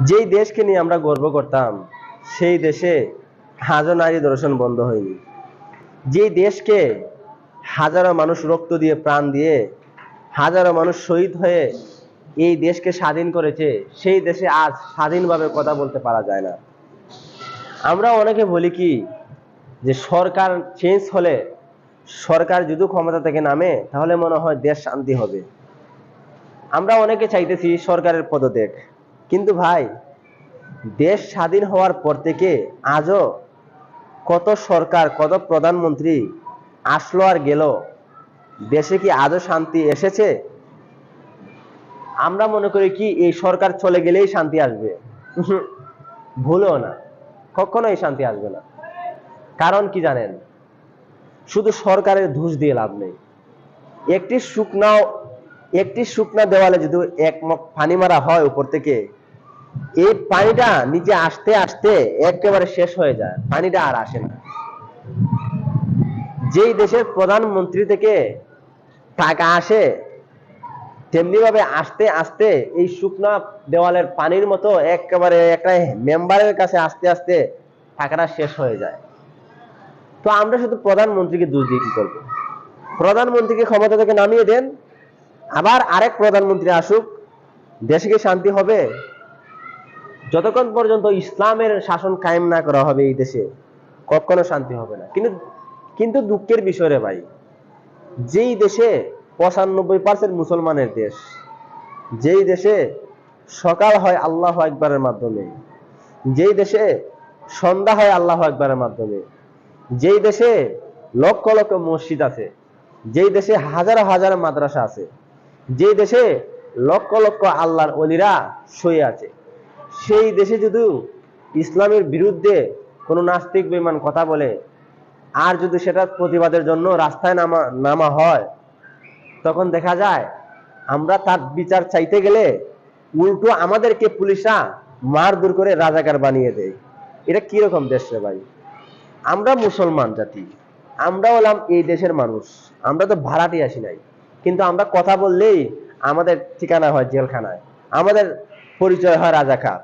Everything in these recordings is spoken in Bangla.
যেই দেশকে নিয়ে আমরা গর্ব করতাম, সেই দেশে আজও নারী ধর্ষণ বন্ধ হয়নি। যেই দেশকে হাজারো মানুষ রক্ত দিয়ে, প্রাণ দিয়ে, হাজারো মানুষ শহীদ হয়ে এই দেশকে স্বাধীন করেছে, সেই দেশে আজ স্বাধীনভাবে কথা বলতে পারা যায় না। আমরা অনেকে বলি কি, যে সরকার চেঞ্জ হলে, সরকার যদি ক্ষমতা থেকে নামে, তাহলে মনে হয় দেশ শান্তি হবে। আমরা অনেকে চাইতেছি সরকারের পদত্যাগ, কিন্তু ভাই, দেশ স্বাধীন হওয়ার পর থেকে আজও কত সরকার, কত প্রধানমন্ত্রী আসলো আর গেল, দেশে কি আজও শান্তি এসেছে? আমরা মনে করি কি এই সরকার চলে গেলেই শান্তি আসবে। ভুলও না, কখনোই শান্তি আসবে না। কারণ কি জানেন, শুধু সরকারের দোষ দিয়ে লাভ নেই। একটি শুকনা দেওয়ালে যদি এক মগ পানি মারা হয় উপর থেকে, এই পানিটা নিচে আসতে আসতে একেবারে শেষ হয়ে যায়, পানিটা আর আসে না। যেই দেশের প্রধানমন্ত্রী থেকে টাকা আসে, তেমনি ভাবে আস্তে আস্তে এই শুকনা দেওয়ালের পানির মতো একেবারে একটা মেম্বারের কাছে আস্তে আস্তে টাকাটা শেষ হয়ে যায়। তো আমরা শুধু প্রধানমন্ত্রীকে দোষ দিয়ে কি করবো? প্রধানমন্ত্রীকে ক্ষমতা থেকে নামিয়ে দেন, আবার আরেক প্রধানমন্ত্রী আসুক, দেশে কি শান্তি হবে? যতক্ষণ পর্যন্ত ইসলামের শাসন কায়েম না করা হবে এই দেশে, কখনো শান্তি হবে না। কিন্তু কিন্তু দুঃখের বিষয় রে ভাই, যেই দেশে 95% মুসলমানের দেশ, যেই দেশে সকাল হয় আল্লাহু আকবারের মাধ্যমে, যেই দেশে সন্ধ্যা হয় আল্লাহু আকবারের মাধ্যমে, যেই দেশে লক্ষ লক্ষ মসজিদ আছে, যেই দেশে হাজার হাজার মাদ্রাসা আছে, যেই দেশে লক্ষ লক্ষ আল্লাহর ওলিরা শুয়ে আছে, সেই দেশে যদি ইসলামের বিরুদ্ধে কোনো নাস্তিক বেঈমান কথা বলে, আর যদি সেটার প্রতিবাদের জন্য রাস্তায় নামা হয়, তখন দেখা যায় আমরা তার বিচার চাইতে গেলে উল্টো আমাদেরকে পুলিশরা মারধর করে রাজাকার বানিয়ে দেয়। এটা কিরকম দেশ রে ভাই? আমরা মুসলমান জাতি, আমরা হলাম এই দেশের মানুষ, আমরা তো ভাড়াটি আসি নাই, কিন্তু আমরা কথা বললেই আমাদের ঠিকানা হয় জেলখানায়, আমাদের পরিচয় হয় রাজাকার।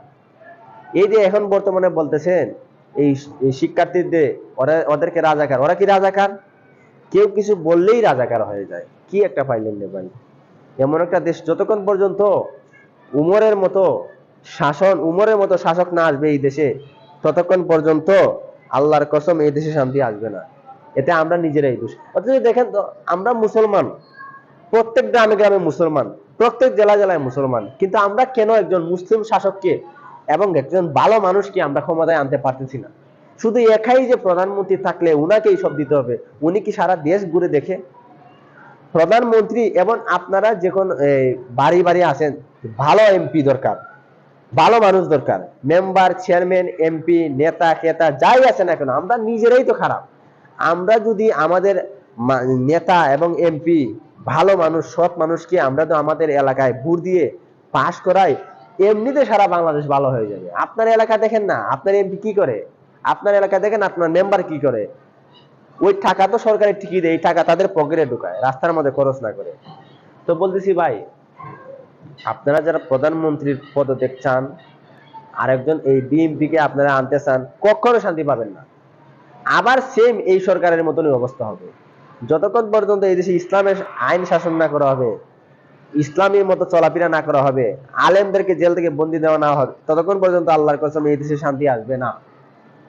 এই যে এখন বর্তমানে বলতেছেন এই শিক্ষার্থীদের, ওদেরকে রাজাকার, ওরা কি রাজাকার? কেউ কিছু বললেই রাজাকার হয়ে যায়। কি একটা পাইলেন রে ভাই! এমন একটা দেশ, যতক্ষণ পর্যন্ত উমরের মতো শাসক না আসবে এই দেশে, ততক্ষণ পর্যন্ত আল্লাহর কসম এই দেশে শান্তি আসবে না। এতে আমরা নিজেরাই দোষ। অথচ দেখেন তো, আমরা মুসলমান, প্রত্যেক গ্রামে গ্রামে মুসলমান, প্রত্যেক জেলায় জেলায় মুসলমান, কিন্তু আমরা কেন একজন মুসলিম শাসককে এবং একজন ভালো মানুষকে আমরা ক্ষমতায় আনতে পারতেছি না? শুধু একাই যে প্রধানমন্ত্রী থাকলে উনাকেই সব দিতে হবে, উনি কি সারা দেশ ঘুরে দেখে? প্রধানমন্ত্রী এবং আপনারা যখন বাড়ি বাড়ি আসেন, ভালো এমপি দরকার, ভালো মানুষ দরকার, মেম্বার, চেয়ারম্যান, এমপি, নেতা খেতা যাই আছে না কেন, আমরা নিজেরাই তো খারাপ। আমরা যদি আমাদের নেতা এবং এমপি ভালো মানুষ, সৎ মানুষকে আমরা তো আমাদের এলাকায় ভোট দিয়ে পাশ করাই, এমনিতে সারা বাংলাদেশ ভালো হয়ে যাবে। আপনার এলাকা দেখেন না, আপনার এমপি কি করে? আপনার এলাকা দেখেন আপনার মেম্বার কি করে? ওই টাকা তো সরকারের ঠিকই দেয়, এই টাকা তাদের পকেটে ঢুকায়, রাস্তার মধ্যে খরচ না করে। তো বলতেছি ভাই, আপনারা যারা প্রধানমন্ত্রীর পদত্যাগ চান, আরেকজন এই বিএনপি কে আপনারা আনতে চান, কখনো শান্তি পাবেন না। আবার সেম এই সরকারের মতনই অবস্থা হবে। যতক্ষণ পর্যন্ত এই দেশে ইসলামের আইন শাসন না করা হবে, ইসলামের মতো চলাফেরা না করা হবে, আলেমদেরকে জেল থেকে বন্দি দেওয়া না হবে, ততক্ষণ পর্যন্ত আল্লাহর কসম এই দেশে শান্তি আসবে না।